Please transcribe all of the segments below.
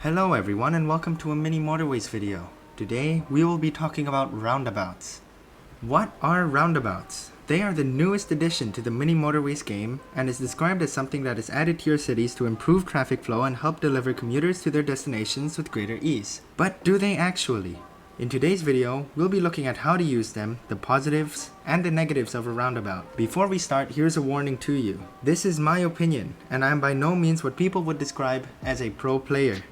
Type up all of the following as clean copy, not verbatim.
Hello everyone and welcome to a Mini Motorways video. Today we will be talking about roundabouts. What are roundabouts? They are the newest addition to the Mini Motorways game and is described as something that is added to your cities to improve traffic flow and help deliver commuters to their destinations with greater ease. But do they actually? In today's video, we'll be looking at how to use them, the positives and the negatives of a roundabout. Before we start, here's a warning to you. This is my opinion and I am by no means what people would describe as a pro player,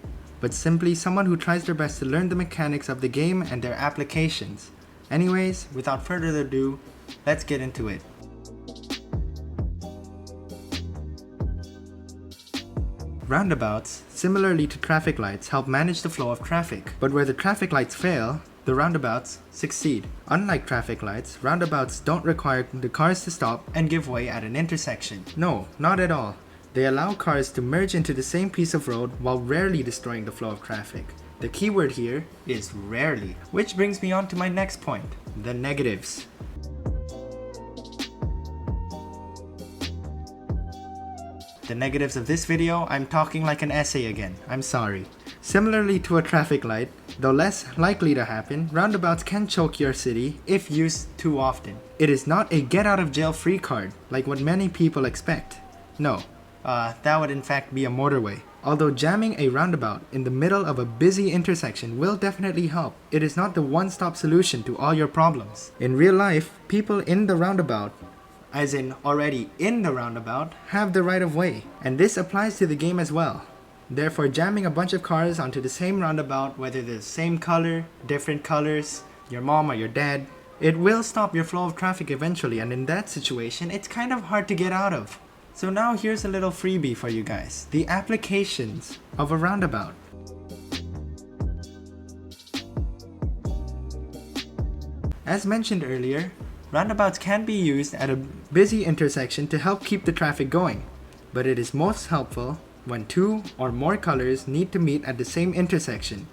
but simply someone who tries their best to learn the mechanics of the game and their applications. Anyways, without further ado, let's get into it. Roundabouts, similarly to traffic lights, help manage the flow of traffic, but where the traffic lights fail, the roundabouts succeed. Unlike traffic lights, roundabouts don't require the cars to stop and give way at an intersection. No, not at all. They allow cars to merge into the same piece of road while rarely destroying the flow of traffic. The keyword here is rarely, which brings me on to my next point, the negatives. The negatives of this video, I'm talking like an essay again, I'm sorry. Similarly to a traffic light, though less likely to happen, roundabouts can choke your city if used too often. It is not a get out of jail free card, like what many people expect. No. That would in fact be a motorway. Although jamming a roundabout in the middle of a busy intersection will definitely help, it is not the one-stop solution to all your problems. In real life, people in the roundabout, as in already in the roundabout, have the right of way, and this applies to the game as well. Therefore, jamming a bunch of cars onto the same roundabout, whether they're the same color, different colors, your mom or your dad, it will stop your flow of traffic eventually, and in that situation, it's kind of hard to get out of. So now here's a little freebie for you guys, the applications of a roundabout. As mentioned earlier, roundabouts can be used at a busy intersection to help keep the traffic going, but it is most helpful when two or more colors need to meet at the same intersection.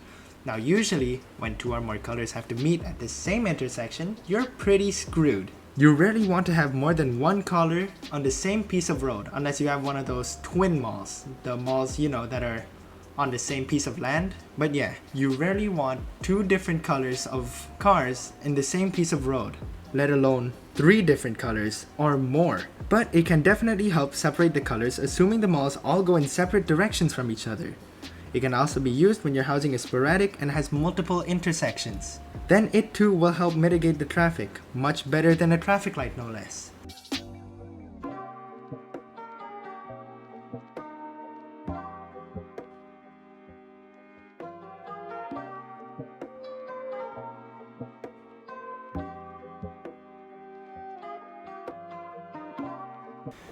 Now usually, when two or more colors have to meet at the same intersection, you're pretty screwed. You rarely want to have more than one color on the same piece of road unless you have one of those twin malls, the malls that are on the same piece of land. But yeah, you rarely want two different colors of cars in the same piece of road, let alone three different colors or more. But it can definitely help separate the colors, assuming the malls all go in separate directions from each other. It can also be used when your housing is sporadic and has multiple intersections. Then it too will help mitigate the traffic, much better than a traffic light no less.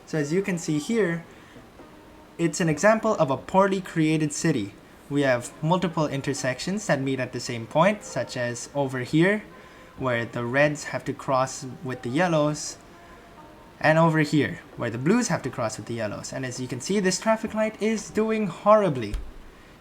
So as you can see here, it's an example of a poorly created city. We have multiple intersections that meet at the same point, such as over here, where the reds have to cross with the yellows, and over here, where the blues have to cross with the yellows. And as you can see, this traffic light is doing horribly.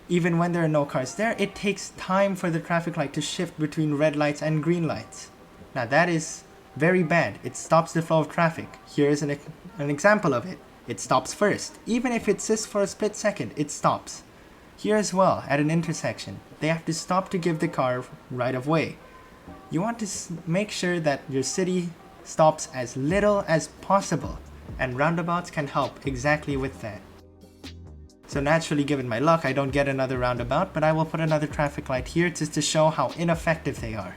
Even when there are no cars there, it takes time for the traffic light to shift between red lights and green lights. Now that is very bad. It stops the flow of traffic. Here is an example of it. It stops first. Even if it sits for a split second, it stops. Here as well, at an intersection, they have to stop to give the car right of way. You want to make sure that your city stops as little as possible, and roundabouts can help exactly with that. So naturally, given my luck, I don't get another roundabout, but I will put another traffic light here just to show how ineffective they are.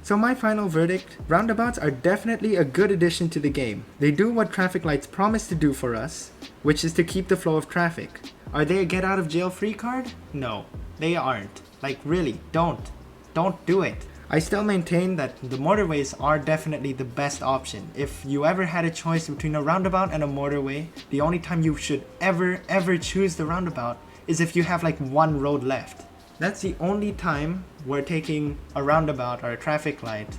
So my final verdict, roundabouts are definitely a good addition to the game. They do what traffic lights promise to do for us, which is to keep the flow of traffic. Are they a get out of jail free card? No, they aren't. Like really, don't do it. I still maintain that the motorways are definitely the best option. If you ever had a choice between a roundabout and a motorway, the only time you should ever choose the roundabout is if you have like one road left. That's the only time where taking a roundabout or a traffic light,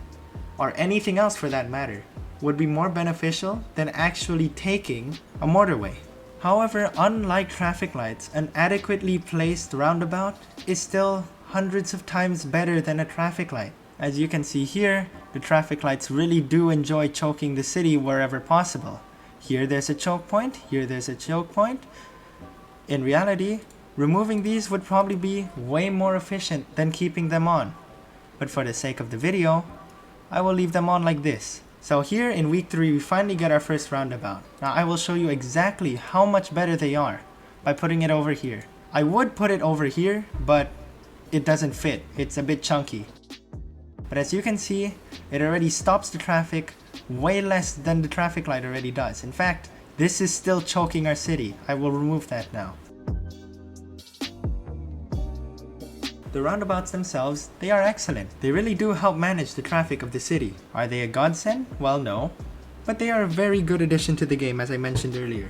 or anything else for that matter, would be more beneficial than actually taking a motorway. However, unlike traffic lights, an adequately placed roundabout is still hundreds of times better than a traffic light. As you can see here, the traffic lights really do enjoy choking the city wherever possible. Here there's a choke point, here there's a choke point. In reality, removing these would probably be way more efficient than keeping them on. But for the sake of the video, I will leave them on like this. So here in week 3 we finally get our first roundabout. Now I will show you exactly how much better they are by putting it over here. I would put it over here, but it doesn't fit. It's a bit chunky. But as you can see, it already stops the traffic way less than the traffic light already does. In fact, this is still choking our city. I will remove that now. The roundabouts themselves, they are excellent. They really do help manage the traffic of the city. Are they a godsend? Well, no. But they are a very good addition to the game, as I mentioned earlier.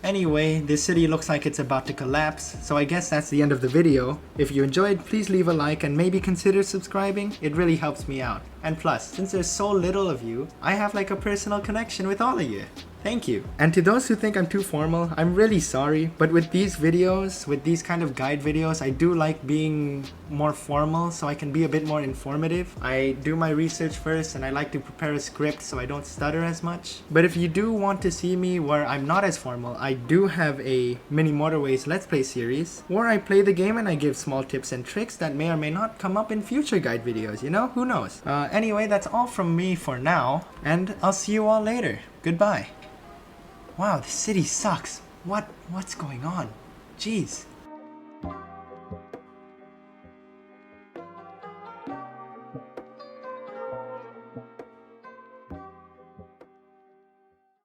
Anyway, this city looks like it's about to collapse, so I guess that's the end of the video. If you enjoyed, please leave a like and maybe consider subscribing. It really helps me out. And plus, since there's so little of you, I have like a personal connection with all of you. Thank you. And to those who think I'm too formal, I'm really sorry, but with these videos, with these kind of guide videos, I do like being more formal so I can be a bit more informative. I do my research first and I like to prepare a script so I don't stutter as much. But if you do want to see me where I'm not as formal, I do have a Mini Motorways Let's Play series where I play the game and I give small tips and tricks that may or may not come up in future guide videos, you know? Who knows? Anyway, that's all from me for now, and I'll see you all later. Goodbye. Wow, this city sucks. What's going on? Jeez.